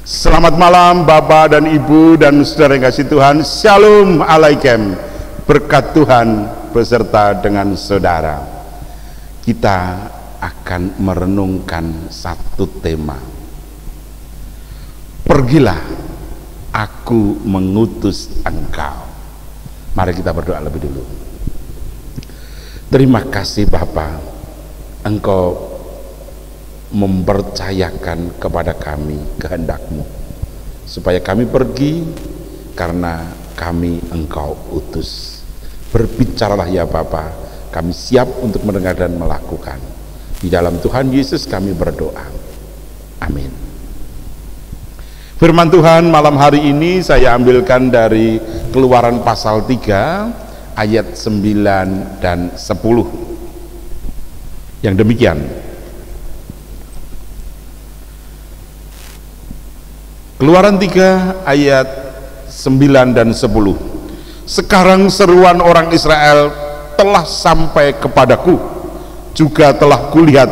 Selamat malam Bapak dan Ibu dan saudara yang kasih Tuhan. Shalom alaikum. Berkat Tuhan beserta dengan saudara. Kita akan merenungkan satu tema. Pergilah, aku mengutus engkau. Mari kita berdoa lebih dulu. Terima kasih Bapa, Engkau mempercayakan kepada kami kehendak-Mu supaya kami pergi karena kami Engkau utus. Berbicaralah ya Bapa, kami siap untuk mendengar dan melakukan. Di dalam Tuhan Yesus kami berdoa, amin. Firman Tuhan malam hari ini saya ambilkan dari Keluaran pasal 3 ayat 9 dan 10 yang demikian. Keluaran 3 ayat 9 dan 10. Sekarang seruan orang Israel telah sampai kepadaku, juga telah kulihat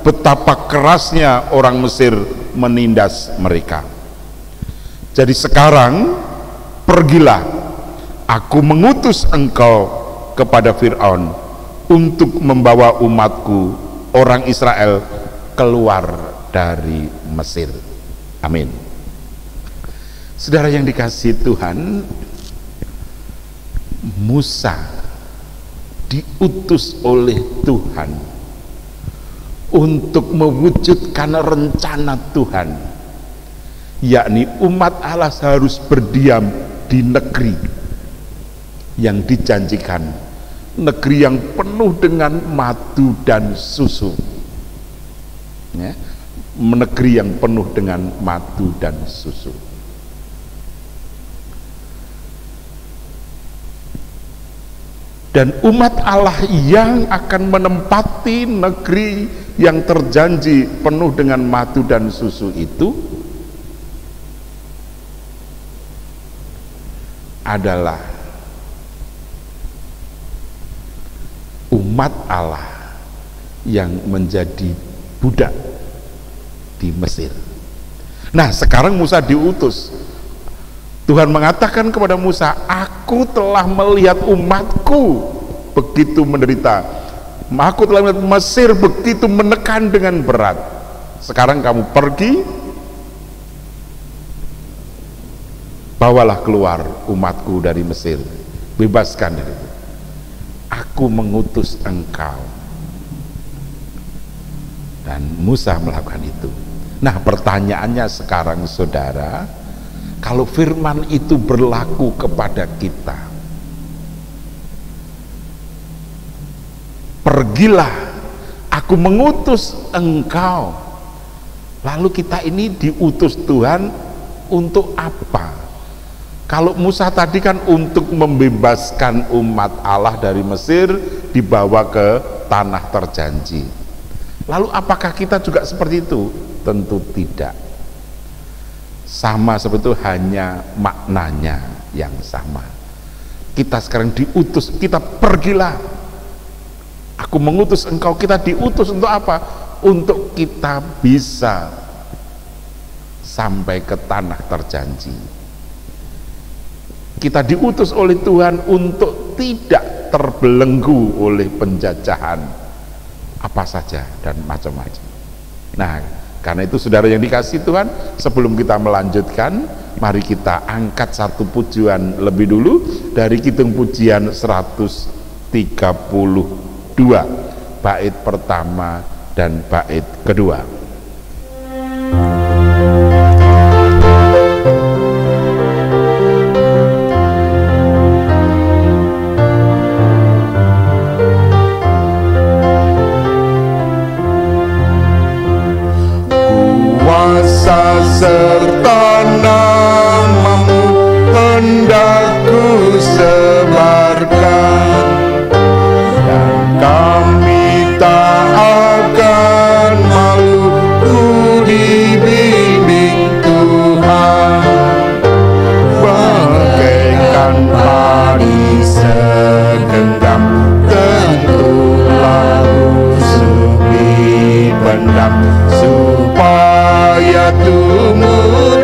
betapa kerasnya orang Mesir menindas mereka. Jadi sekarang pergilah, aku mengutus engkau kepada Fir'aun untuk membawa umatku orang Israel keluar dari Mesir. Amin. Saudara yang dikasihi Tuhan, Musa diutus oleh Tuhan untuk mewujudkan rencana Tuhan, yakni umat Allah harus berdiam di negeri yang dijanjikan, negeri yang penuh dengan madu dan susu, ya, negeri yang penuh dengan madu dan susu. Dan umat Allah yang akan menempati negeri yang terjanji penuh dengan madu dan susu itu adalah umat Allah yang menjadi budak di Mesir. Nah, sekarang Musa diutus. Tuhan mengatakan kepada Musa, aku telah melihat umatku begitu menderita, aku telah melihat Mesir begitu menekan dengan berat. Sekarang kamu pergi, bawalah keluar umatku dari Mesir, bebaskan dari itu. Aku mengutus engkau. Dan Musa melakukan itu. Nah, pertanyaannya sekarang saudara, kalau firman itu berlaku kepada kita, pergilah, aku mengutus engkau. Lalu kita ini diutus Tuhan untuk apa? Kalau Musa tadi kan untuk membebaskan umat Allah dari Mesir, dibawa ke tanah terjanji. Lalu apakah kita juga seperti itu? Tentu tidak. Sama seperti itu, hanya maknanya yang sama. Kita sekarang diutus, kita pergilah, aku mengutus engkau. Kita diutus untuk apa? Untuk kita bisa sampai ke tanah terjanji. Kita diutus oleh Tuhan untuk tidak terbelenggu oleh penjajahan apa saja dan macam-macam. Nah, karena itu saudara yang dikasihi Tuhan, sebelum kita melanjutkan, mari kita angkat satu pujian lebih dulu dari Kidung Pujian 132, bait pertama dan bait kedua. Serta namamu hendak ku sebarkan, dan kami tak akan malu ku dibimbing Tuhan, bagaikan padi segenggam tentulah usung dipendam, supaya tumbuh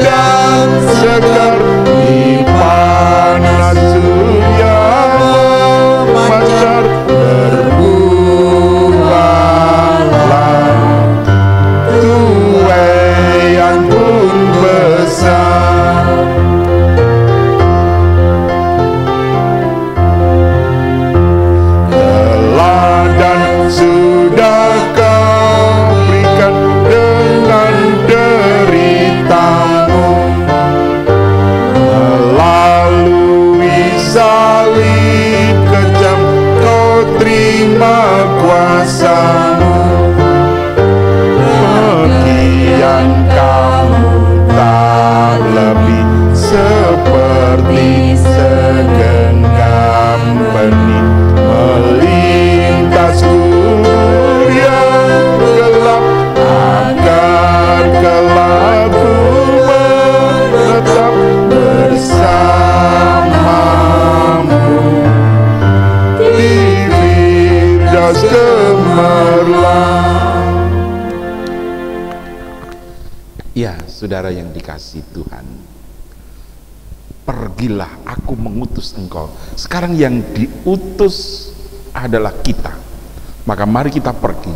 dikasih Tuhan. Pergilah, aku mengutus engkau. Sekarang yang diutus adalah kita. Maka mari kita pergi.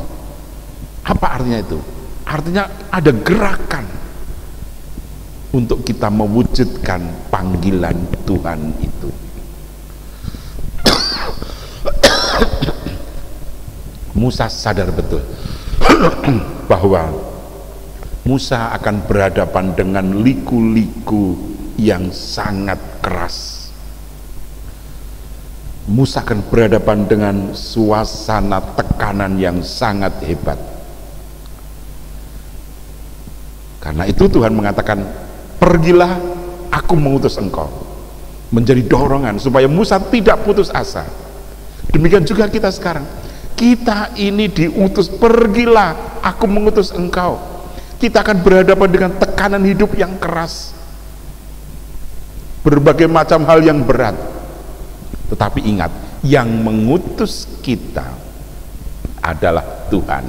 Apa artinya itu? Artinya ada gerakan untuk kita mewujudkan panggilan Tuhan itu. Musa sadar betul bahwa Musa akan berhadapan dengan liku-liku yang sangat keras. Musa akan berhadapan dengan suasana tekanan yang sangat hebat. Karena itu Tuhan mengatakan, pergilah, aku mengutus engkau. Menjadi dorongan supaya Musa tidak putus asa. Demikian juga kita sekarang. Kita ini diutus, pergilah, aku mengutus engkau. Kita akan berhadapan dengan tekanan hidup yang keras, berbagai macam hal yang berat. Tetapi ingat, yang mengutus kita adalah Tuhan.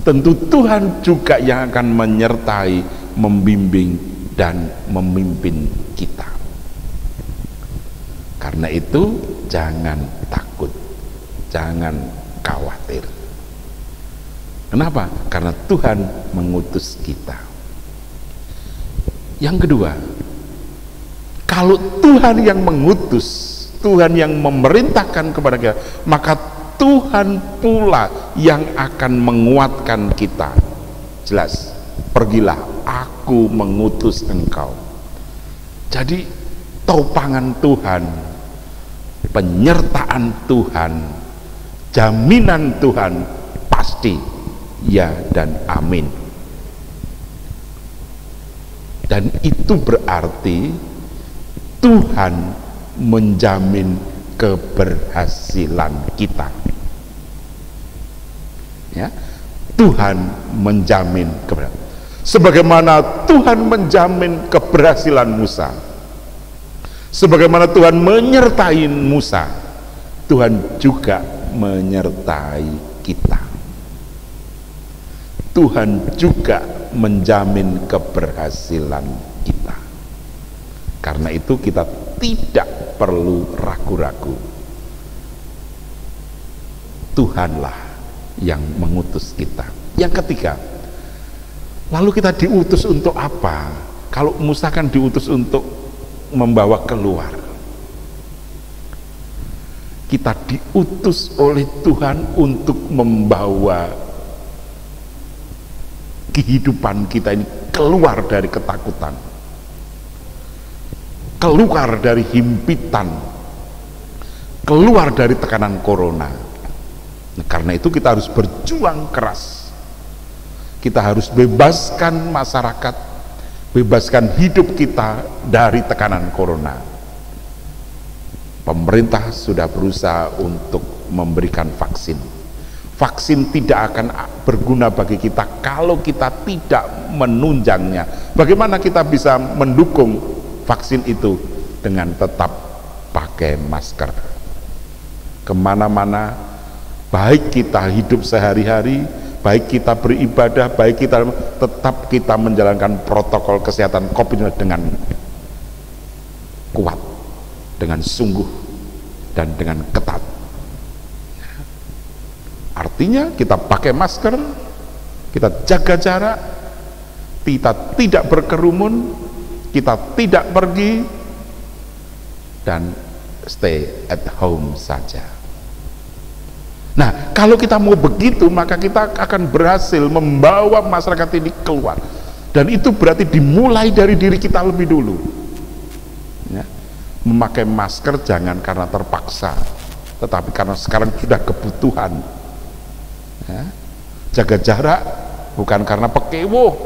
Tentu Tuhan juga yang akan menyertai, membimbing, dan memimpin kita. Karena itu jangan takut, jangan khawatir. Kenapa? Karena Tuhan mengutus kita. Yang kedua, kalau Tuhan yang mengutus, Tuhan yang memerintahkan kepada kita, maka Tuhan pula yang akan menguatkan kita. Jelas, pergilah, aku mengutus engkau. Jadi topangan Tuhan, penyertaan Tuhan, jaminan Tuhan pasti ya dan amin. Dan itu berarti Tuhan menjamin keberhasilan kita. Ya, Tuhan menjamin keberhasilan. Sebagaimana Tuhan menjamin keberhasilan Musa, sebagaimana Tuhan menyertai Musa, Tuhan juga menyertai kita. Tuhan juga menjamin keberhasilan kita. Karena itu kita tidak perlu ragu-ragu. Tuhanlah yang mengutus kita. Yang ketiga, lalu kita diutus untuk apa? Kalau Musa kan diutus untuk membawa keluar. Kita diutus oleh Tuhan untuk membawa kehidupan kita ini keluar dari ketakutan, keluar dari himpitan, keluar dari tekanan corona. Nah, karena itu kita harus berjuang keras. Kita harus bebaskan masyarakat, bebaskan hidup kita dari tekanan corona. Pemerintah sudah berusaha untuk memberikan vaksin. Vaksin tidak akan berguna bagi kita kalau kita tidak menunjangnya. Bagaimana kita bisa mendukung vaksin itu? Dengan tetap pakai masker kemana-mana, baik kita hidup sehari-hari, baik kita beribadah, baik kita tetap kita menjalankan protokol kesehatan COVID dengan kuat, dengan sungguh, dan dengan ketat. Artinya kita pakai masker, kita jaga jarak, kita tidak berkerumun, kita tidak pergi, dan stay at home saja. Nah, kalau kita mau begitu, maka kita akan berhasil membawa masyarakat ini keluar. Dan itu berarti dimulai dari diri kita lebih dulu. Ya. Memakai masker jangan karena terpaksa, tetapi karena sekarang sudah kebutuhan. Ya. Jaga jarak bukan karena pekewo,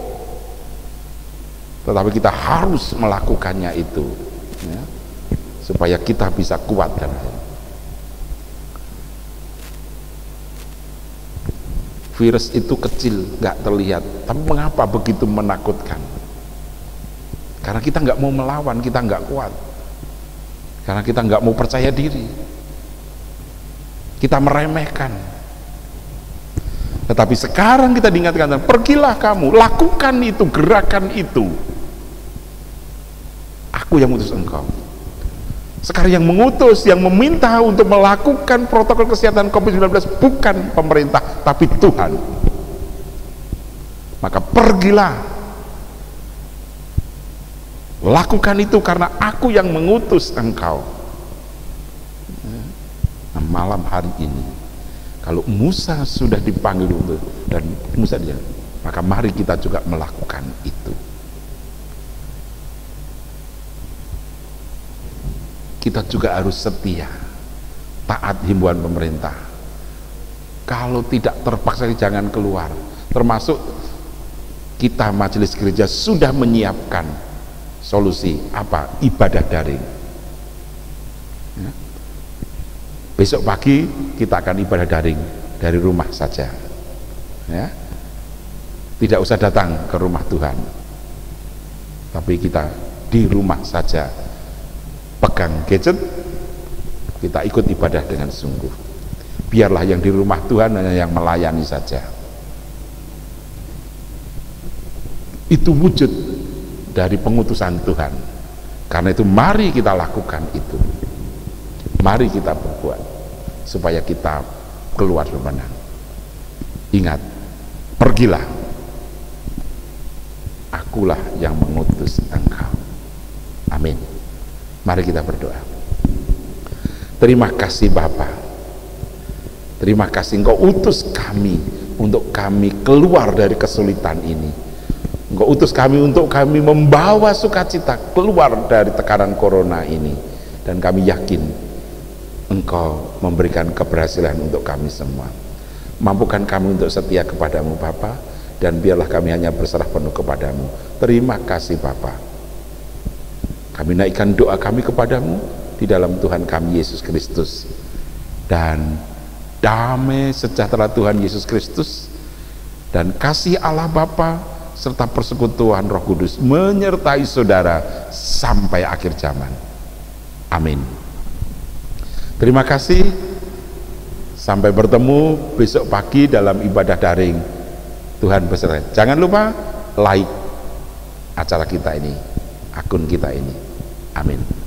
tetapi kita harus melakukannya itu, ya, supaya kita bisa kuat. Dan virus itu kecil, nggak terlihat, tapi mengapa begitu menakutkan? Karena kita nggak mau melawan, kita nggak kuat, karena kita nggak mau percaya diri, kita meremehkan. Tetapi sekarang kita diingatkan, pergilah kamu, lakukan itu, gerakan itu. Aku yang mengutus engkau. Sekarang yang mengutus, yang meminta untuk melakukan protokol kesehatan COVID-19 bukan pemerintah, tapi Tuhan. Maka pergilah, lakukan itu karena aku yang mengutus engkau. Nah, malam hari ini, kalau Musa sudah dipanggil untuk, dan Musa dia, maka mari kita juga melakukan itu. Kita juga harus setia, taat himbauan pemerintah. Kalau tidak terpaksa jangan keluar. Termasuk kita majelis gereja sudah menyiapkan solusi apa? Ibadah daring. Ya. Besok pagi kita akan ibadah daring dari rumah saja. Ya. Tidak usah datang ke rumah Tuhan, tapi kita di rumah saja. Pegang gadget, kita ikut ibadah dengan sungguh. Biarlah yang di rumah Tuhan hanya yang melayani saja. Itu wujud dari pengutusan Tuhan. Karena itu mari kita lakukan itu. Mari kita berbuat supaya kita keluar menang. Ingat, pergilah. Akulah yang mengutus engkau. Amin. Mari kita berdoa. Terima kasih Bapa. Terima kasih Engkau utus kami untuk kami keluar dari kesulitan ini. Engkau utus kami untuk kami membawa sukacita keluar dari tekanan corona ini. Dan kami yakin Engkau memberikan keberhasilan untuk kami semua. Mampukan kami untuk setia kepadamu Bapa, dan biarlah kami hanya berserah penuh kepadamu. Terima kasih Bapa. Kami naikkan doa kami kepadamu di dalam Tuhan kami Yesus Kristus, dan damai sejahtera Tuhan Yesus Kristus dan kasih Allah Bapa serta persekutuan Roh Kudus menyertai saudara sampai akhir zaman. Amin. Terima kasih. Sampai bertemu besok pagi dalam ibadah daring. Tuhan berserta. Jangan lupa like acara kita ini, akun kita ini. Amin.